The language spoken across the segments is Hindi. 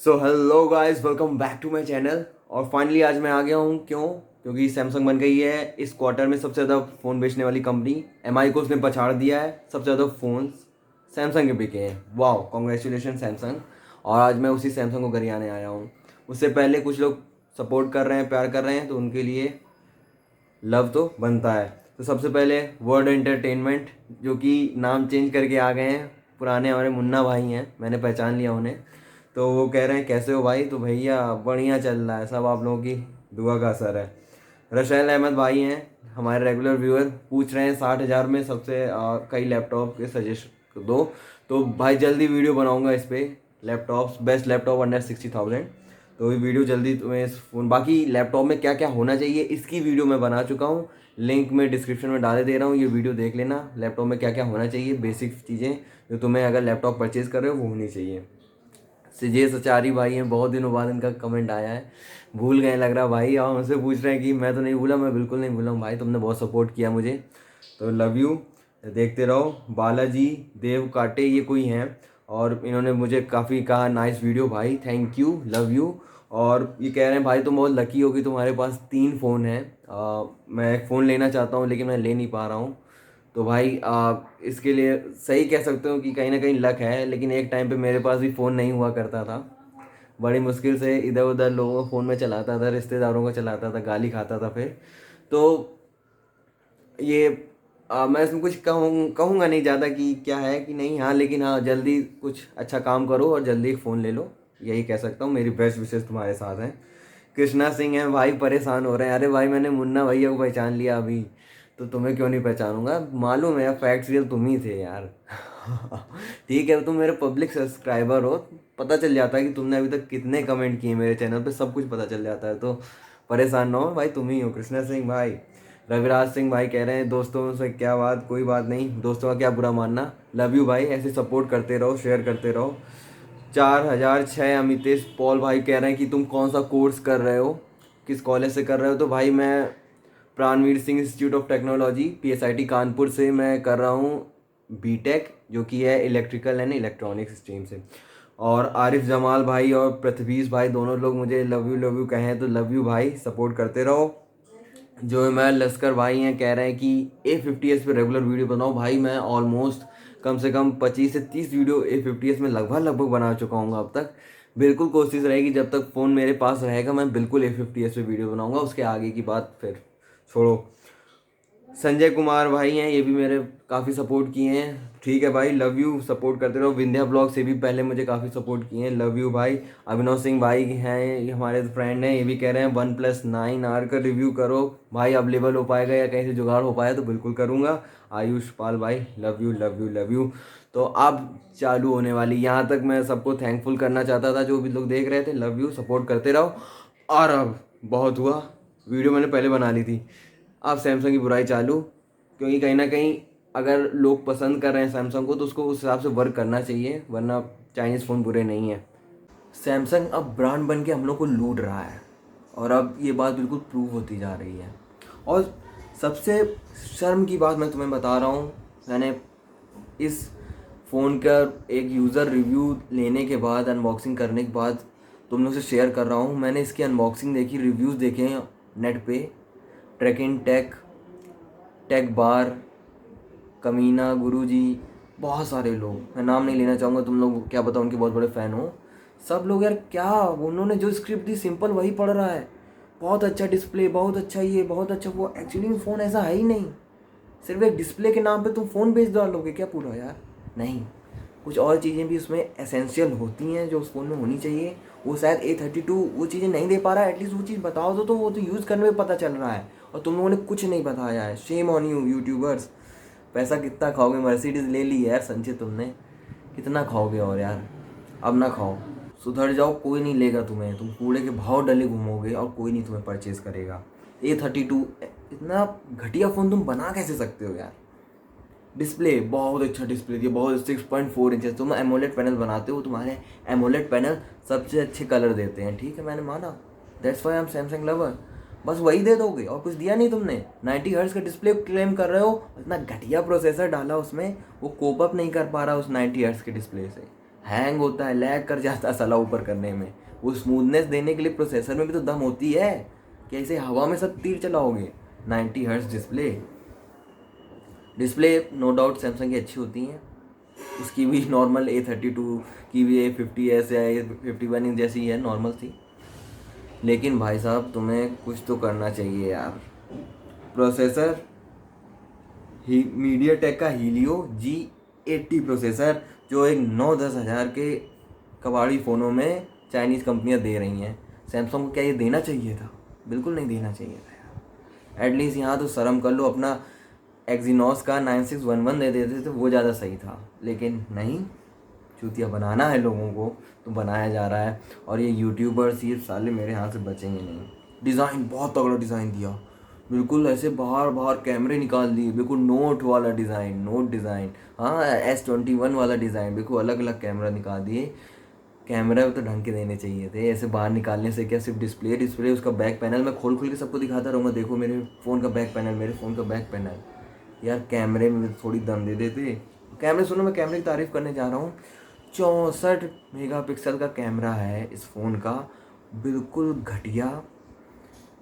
So hello guys, welcome back to my channel. और फाइनली आज मैं आ गया हूँ। क्योंकि सैमसंग बन गई है इस क्वार्टर में सबसे ज़्यादा फ़ोन बेचने वाली कंपनी। एमआई को उसने पछाड़ दिया है। सबसे ज़्यादा फ़ोन सैमसंग के बिके हैं। वाह, कॉन्ग्रेचुलेशन सैमसंग। और आज मैं उसी सैमसंग को गरियाने आया हूँ। उससे पहले कुछ लोग सपोर्ट कर रहे हैं, प्यार कर रहे हैं, तो उनके लिए लव तो बनता है। तो सबसे पहले वर्ल्ड एंटरटेनमेंट, जो कि नाम चेंज करके आ गए हैं। पुराने हमारे मुन्ना भाई हैं, मैंने पहचान लिया उन्हें। तो वो कह रहे हैं कैसे हो भाई, तो भैया बढ़िया चल रहा है, सब आप लोगों की दुआ का असर है। रशैल अहमद भाई हैं, हमारे रेगुलर व्यूअर, पूछ रहे हैं 60,000 में सबसे कई लैपटॉप के सजेस्ट दो। तो भाई जल्दी वीडियो बनाऊंगा इस पे, लैपटॉप्स, बेस्ट लैपटॉप अंडर 60,000। तो ये वीडियो जल्दी तुम्हें इस फोन, बाकी लैपटॉप में क्या क्या होना चाहिए इसकी वीडियो मैं बना चुका हूँ। लिंक में डिस्क्रिप्शन में डाल दे रहा हूँ, ये वीडियो देख लेना। लैपटॉप में क्या क्या होना चाहिए, बेसिक चीज़ें जो तुम्हें अगर लैपटॉप परचेज कर रहे हो वो होनी चाहिए। सिजेश सचारी भाई हैं, बहुत दिनों बाद इनका कमेंट आया है। भूल गए लग रहा भाई, और उनसे पूछ रहे हैं कि मैं तो नहीं भूला। मैं बिल्कुल नहीं भूला हूँ भाई, तुमने बहुत सपोर्ट किया मुझे, तो लव यू। देखते रहो। बालाजी देव काटे ये कोई हैं, और इन्होंने मुझे काफ़ी कहा नाइस वीडियो भाई, थैंक यू, लव यू। और ये कह रहे हैं भाई तुम बहुत लकी हो कि तुम्हारे पास 3 फ़ोन हैं। मैं एक फ़ोन लेना चाहता हूँ लेकिन मैं ले नहीं पा रहा हूँ। तो भाई इसके लिए सही कह सकते हो कि कहीं ना कहीं लक है। लेकिन एक टाइम पे मेरे पास भी फ़ोन नहीं हुआ करता था। बड़ी मुश्किल से इधर उधर लोगों को फ़ोन में चलाता था, रिश्तेदारों को चलाता था, गाली खाता था फिर। तो ये मैं इसमें कुछ कहूँगा नहीं ज़्यादा कि क्या है कि नहीं। हाँ, लेकिन हाँ, जल्दी कुछ अच्छा काम करो और जल्दी एक फ़ोन ले लो, यही कह सकता हूँ। मेरी बेस्ट विशेष तुम्हारे साथ हैं। कृष्णा सिंह हैं भाई, परेशान हो रहे हैं। अरे भाई, मैंने मुन्ना भैया को पहचान लिया अभी, तो तुम्हें क्यों नहीं पहचानूंगा। मालूम है यार, फैक्ट्स रियल तुम ही थे यार। ठीक है, तुम मेरे पब्लिक सब्सक्राइबर हो, पता चल जाता है कि तुमने अभी तक कितने कमेंट किए मेरे चैनल पे, सब कुछ पता चल जाता है। तो परेशान ना हो भाई, तुम ही हो कृष्णा सिंह भाई। रविराज सिंह भाई कह रहे हैं दोस्तों से क्या बात, कोई बात नहीं, दोस्तों का क्या बुरा मानना। लव यू भाई, ऐसे सपोर्ट करते रहो, शेयर करते रहो। 4006 अमितेश पॉल भाई कह रहे हैं कि तुम कौन सा कोर्स कर रहे हो, किस कॉलेज से कर रहे हो। तो भाई मैं Pranveer Singh institute of technology PSIT Kanpur से मैं कर रहा हूँ बीटेक, जो कि है इलेक्ट्रिकल एंड इलेक्ट्रॉनिक्स स्ट्रीम से। और आरिफ जमाल भाई और पृथ्वीश भाई दोनों लोग मुझे लव यू कहें, तो लव यू भाई, सपोर्ट करते रहो। जो मैं लश्कर भाई हैं कह रहे हैं कि A50s पे रेगुलर वीडियो बनाओ। भाई मैं ऑलमोस्ट कम से कम 25 से 30 वीडियो A50s में लगभग बना चुका हूँ अब तक। बिल्कुल कोशिश रहेगी, जब तक फ़ोन मेरे पास रहेगा मैं बिल्कुल A50s पे वीडियो बनाऊंगा। उसके आगे की बात फिर छोड़ो। संजय कुमार भाई हैं, ये भी मेरे काफ़ी सपोर्ट किए हैं। ठीक है भाई, लव यू, सपोर्ट करते रहो। विंध्या ब्लॉग से भी पहले मुझे काफ़ी सपोर्ट किए हैं, लव यू भाई। अभिनव सिंह भाई हैं, ये हमारे फ्रेंड हैं, ये भी कह रहे हैं OnePlus 9R का रिव्यू करो भाई। अवेलेबल हो पाएगा या कहीं से जुगाड़ हो पाया तो बिल्कुल करूँगा। आयुष पाल भाई, love you love you love you. तो अब चालू होने वाली, यहाँ तक मैं सबको थैंकफुल करना चाहता था जो भी लोग देख रहे थे। लव यू, सपोर्ट करते रहो। और अब बहुत हुआ, वीडियो मैंने पहले बना ली थी, अब सैमसंग की बुराई चालू। क्योंकि कहीं ना कहीं अगर लोग पसंद कर रहे हैं सैमसंग को, तो उसको उस हिसाब से वर्क करना चाहिए, वरना चाइनीज़ फ़ोन बुरे नहीं हैं। सैमसंग अब ब्रांड बन के हम लोग को लूट रहा है, और अब ये बात बिल्कुल प्रूव होती जा रही है। और सबसे शर्म की बात मैं तुम्हें बता रहा हूँ, मैंने इस फ़ोन का एक यूज़र रिव्यू लेने के बाद, अनबॉक्सिंग करने के बाद तुम लोग से शेयर कर रहा हूँ। मैंने इसकी अनबॉक्सिंग देखी, रिव्यूज़ देखे हैं नेट पे, ट्रैकिंग टेक, टेक बार, कमीना, गुरुजी, बहुत सारे लोग, मैं नाम नहीं लेना चाहूँगा, तुम लोग क्या पता उनके बहुत बड़े फ़ैन हो। सब लोग यार, क्या उन्होंने जो स्क्रिप्ट दी सिंपल वही पढ़ रहा है। बहुत अच्छा डिस्प्ले, बहुत अच्छा ये, बहुत अच्छा वो। एक्चुअली में फ़ोन ऐसा है ही नहीं। सिर्फ एक डिस्प्ले के नाम पे तुम फ़ोन बेच डालोगे क्या पूरा यार? नहीं, कुछ और चीज़ें भी उसमें एसेंशियल होती हैं जो उस फ़ोन में होनी चाहिए। वो शायद A32 वो चीज़ें नहीं दे पा रहा है। एटलीस्ट वो चीज़ बताओ तो वो तो यूज़ करने में पता चल रहा है, और तुम लोगों ने कुछ नहीं बताया है। Shame on you YouTubers. पैसा कितना खाओगे, मर्सिडीज़ ले ली यार संचित तुमने, कितना खाओगे और यार? अब ना खाओ, सुधर जाओ, कोई नहीं लेगा तुम्हें। तुम कूड़े के भाव डले घूमोगे और कोई नहीं तुम्हें परचेज़ करेगा। A32 इतना घटिया फ़ोन तुम बना कैसे सकते हो यार? डिस्प्ले बहुत अच्छा डिस्प्ले दिया, बहुत 6.4 इंचेस। तुम एमोलेड पैनल बनाते हो, तुम्हारे एमोलेड पैनल सबसे अच्छे कलर देते हैं, ठीक है, मैंने माना। That's why I am Samsung lover. बस वही दे दोगे और कुछ दिया नहीं तुमने। 90 हर्ट्ज का डिस्प्ले क्लेम कर रहे हो, इतना घटिया प्रोसेसर डाला उसमें, वो कोप अप नहीं कर पा रहा उस 90 हर्ट्ज के डिस्प्ले से। हैंग होता है, लैग कर जाता है साला ऊपर करने में। वो स्मूथनेस देने के लिए प्रोसेसर में भी तो दम होती है, कैसे हवा में सब तीर चलाओगे। 90 hertz display no doubt Samsung की अच्छी होती हैं, उसकी भी नॉर्मल A32 की भी A50s या A51 जैसी है, नॉर्मल सी। लेकिन भाई साहब तुम्हें कुछ तो करना चाहिए यार। प्रोसेसर मीडियाटेक का हीलियो G80 प्रोसेसर, जो एक 9-10 हज़ार के कबाड़ी फ़ोनों में चाइनीज़ कंपनियां दे रही हैं, सैमसंग को क्या ये देना चाहिए था? बिल्कुल नहीं देना चाहिए था यार। एटलीस्ट यहाँ तो शर्म कर लो, अपना एक्जीनोस का 9611 दे देते तो वो ज़्यादा सही था। लेकिन नहीं, चूतिया बनाना है लोगों को तो बनाया जा रहा है। और ये यूट्यूबर्स ये साले मेरे हाथ से बचेंगे नहीं। डिज़ाइन बहुत तगड़ा डिज़ाइन दिया, बिल्कुल ऐसे बाहर बाहर कैमरे निकाल दिए, बिल्कुल नोट वाला डिज़ाइन, नोट डिज़ाइन, हाँ S21 वाला डिज़ाइन, बिल्कुल अलग अलग कैमरा निकाल दिए। कैमरा तो ढंग के देने चाहिए थे, ऐसे बाहर निकालने से क्या। सिर्फ डिस्प्ले उसका बैक पैनल मैं खोल खोल के सबको दिखाता रहूँगा, देखो मेरे फ़ोन का बैक पैनल, मेरे फ़ोन का बैक पैनल। यार कैमरे में थोड़ी दम दे देते। कैमरे सुनो, मैं कैमरे की तारीफ़ करने जा रहा हूँ। 64 मेगापिक्सल का कैमरा है इस फ़ोन का, बिल्कुल घटिया।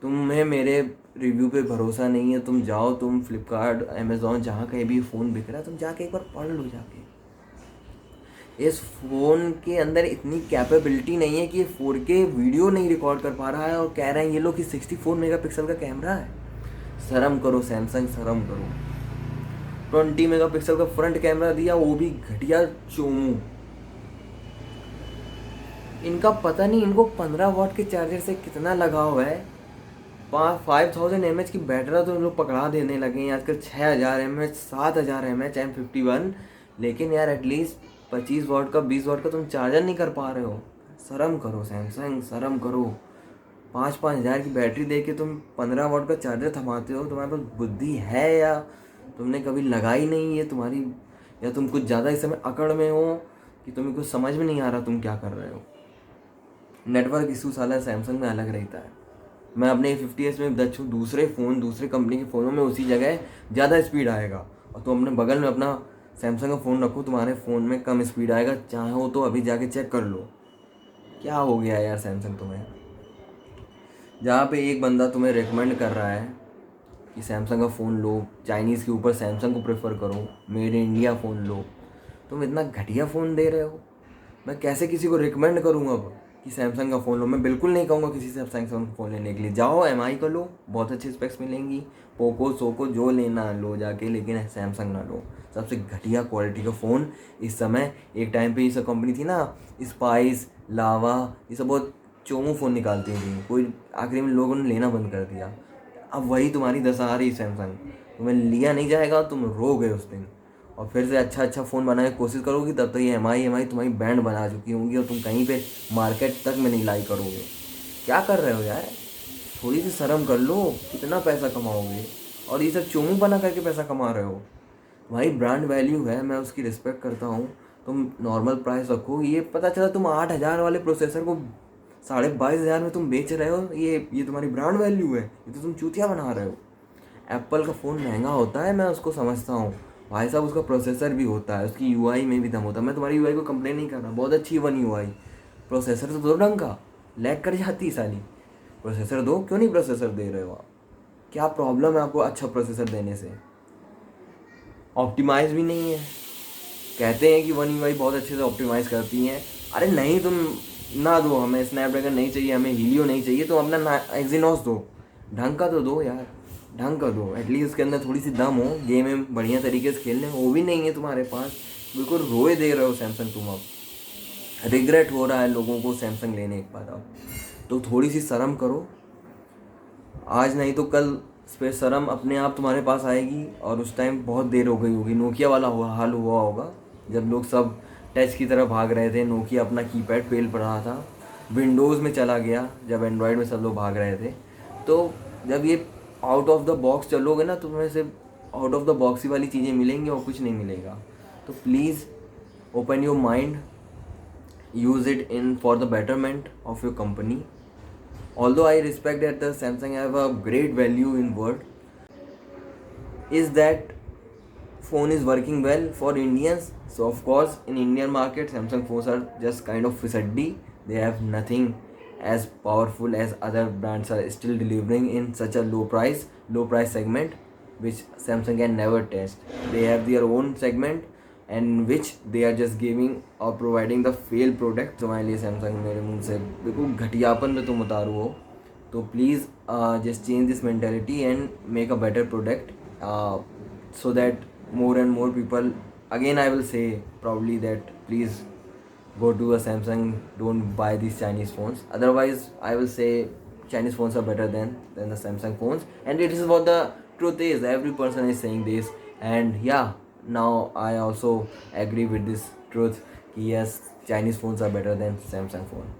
तुम्हें मेरे रिव्यू पे भरोसा नहीं है, तुम जाओ, तुम फ्लिपकार्ट, अमेज़ॉन, जहाँ कहीं भी फ़ोन बिक रहा है तुम जाके एक बार पढ़ लो जाके। इस फ़ोन के अंदर इतनी कैपेबिलिटी नहीं है कि ये 4K वीडियो नहीं रिकॉर्ड कर पा रहा है, और कह रहे हैं ये लोग कि 64 मेगापिक्सल का कैमरा है। शर्म करो सैमसंग, शर्म करो। 20 मेगापिक्सल का फ्रंट कैमरा दिया, वो भी घटिया चोमू। इनका पता नहीं, इनको 15 वाट के चार्जर से कितना लगाव है। 5000 mAh की बैटरी तो लोग पकड़ा देने लगे हैं आजकल, 6000 mAh, 7000 mAh M51। लेकिन यार एटलीस्ट 25 वाट का, 20 वाट का तुम चार्जर नहीं कर पा रहे हो। शर्म करो सैमसंग, शर्म करो। 5-5 हज़ार की बैटरी दे के तुम 15 वाट का चार्जर थमाते हो। तुम्हारे पास बुद्धि है या तुमने कभी लगाई नहीं है तुम्हारी, या तुम कुछ ज़्यादा इस समय अकड़ में हो कि तुम्हें कुछ समझ में नहीं आ रहा तुम क्या कर रहे हो। नेटवर्क इशू साला सैमसंग में अलग रहता है। मैं अपने A50s में दच हूँ, दूसरे फ़ोन, दूसरे कंपनी के फ़ोनों में उसी जगह ज़्यादा स्पीड आएगा, और तुम अपने बगल में अपना सैमसंग का फ़ोन रखो, तुम्हारे फ़ोन में कम स्पीड आएगा। चाहो तो अभी जाके चेक कर लो क्या हो गया यार सैमसंग तुम्हें। जहाँ पे एक बंदा तुम्हें रेकमेंड कर रहा है कि सैमसंग का फ़ोन लो, चाइनीज़ के ऊपर सैमसंग को प्रेफर करो, मेड इन इंडिया फ़ोन लो, तुम इतना घटिया फ़ोन दे रहे हो। मैं कैसे किसी को रिकमेंड करूँगा अब कि सैमसंग का फ़ोन लो? मैं बिल्कुल नहीं कहूँगा किसी से सैमसंग का फ़ोन लेने के लिए। जाओ MI का लो, बहुत अच्छी स्पेक्स मिलेंगी, पोको सोको जो लेना लो जाके, लेकिन सैमसंग ना लो। सबसे घटिया क्वालिटी का फ़ोन इस समय। एक टाइम पे ये सब कंपनी थी ना, स्पाइस, लावा, ये सब बहुत चोमू फ़ोन निकालती थी, कोई आखिरी में लोगों ने लेना बंद कर दिया। अब वही तुम्हारी दशा आ रही सैमसंग, तुम्हें लिया नहीं जाएगा, तुम रोगे उस दिन। और फिर से अच्छा फ़ोन बनाने की कोशिश करोगी, तब तक ये MI तुम्हारी बैंड बना चुकी होंगी, और तुम कहीं पे मार्केट तक में नहीं लाई करोगे। क्या कर रहे हो यार? थोड़ी सी शर्म कर लो, कितना पैसा कमाओगे और ये सब चोमू बना करके पैसा कमा रहे हो। तुम्हारी ब्रांड वैल्यू है, मैं उसकी रिस्पेक्ट करता हूँ, तुम नॉर्मल प्राइस रखो। ये पता चला तुम 8000 वाले प्रोसेसर को 22,500 में तुम बेच रहे हो, ये तुम्हारी ब्रांड वैल्यू है? ये तो तुम चूतिया बना रहे हो। एप्पल का फ़ोन महंगा होता है, मैं उसको समझता हूँ भाई साहब, उसका प्रोसेसर भी होता है, उसकी UI में भी दम होता है। मैं तुम्हारी UI को कंप्लेन नहीं कर रहा, बहुत अच्छी वन UI। प्रोसेसर तो दो ढंग का, लैग कर जाती साली। प्रोसेसर दो, क्यों नहीं प्रोसेसर दे रहे हो आप? क्या प्रॉब्लम है आपको अच्छा प्रोसेसर देने से? ऑप्टिमाइज़ भी नहीं है। कहते हैं कि वन UI बहुत अच्छे से ऑप्टिमाइज़ करती हैं। अरे नहीं, तुम ना दो, हमें स्नैपड्रैगन नहीं चाहिए, हमें हीलियो नहीं चाहिए, तो अपना एक्जीनोस दो, ढंग का तो दो यार, ढंग का दो। एटलीस्ट उसके अंदर थोड़ी सी दम हो, गेम में बढ़िया तरीके से खेलने, वो भी नहीं है तुम्हारे पास। बिल्कुल रोए दे रहे हो सैमसंग तुम। अब रिग्रेट हो रहा है लोगों को सैमसंग लेने एक बार। अब तो थोड़ी सी शर्म करो, आज नहीं तो कल शर्म अपने आप तुम्हारे पास आएगी, और उस टाइम बहुत देर हो गई होगी। नोकिया वाला हाल हुआ होगा, जब लोग सब टच की तरफ भाग रहे थे, नोकिया अपना कीपैड पेल पड़ रहा था, विंडोज़ में चला गया जब एंड्रॉयड में सब लोग भाग रहे थे। तो जब ये आउट ऑफ द बॉक्स चलोगे ना, तो तुम्हें सिर्फ आउट ऑफ द बॉक्स ही वाली चीज़ें मिलेंगी और कुछ नहीं मिलेगा। तो please open your mind, use it in for the betterment of your company. Although I respect that the Samsung have a great value in world, is that phone is working well for Indians? So of course in Indian market Samsung phones are just kind of fisaddi. They have nothing as powerful as other brands are still delivering in such a low price segment, which Samsung can never test. They have their own segment and which they are just giving or providing the failed product. तो हमारे लिए Samsung मेरे मुंह से देखो घटियापन में तुम उतारू हो, तो please just change this mentality and make a better product, so that more and more people, again I will say proudly that please go to a Samsung, don't buy these Chinese phones. Otherwise I will say Chinese phones are better than the Samsung phones, and it is what the truth is. Every person is saying this, and yeah, now I also agree with this truth. Yes, Chinese phones are better than Samsung phone.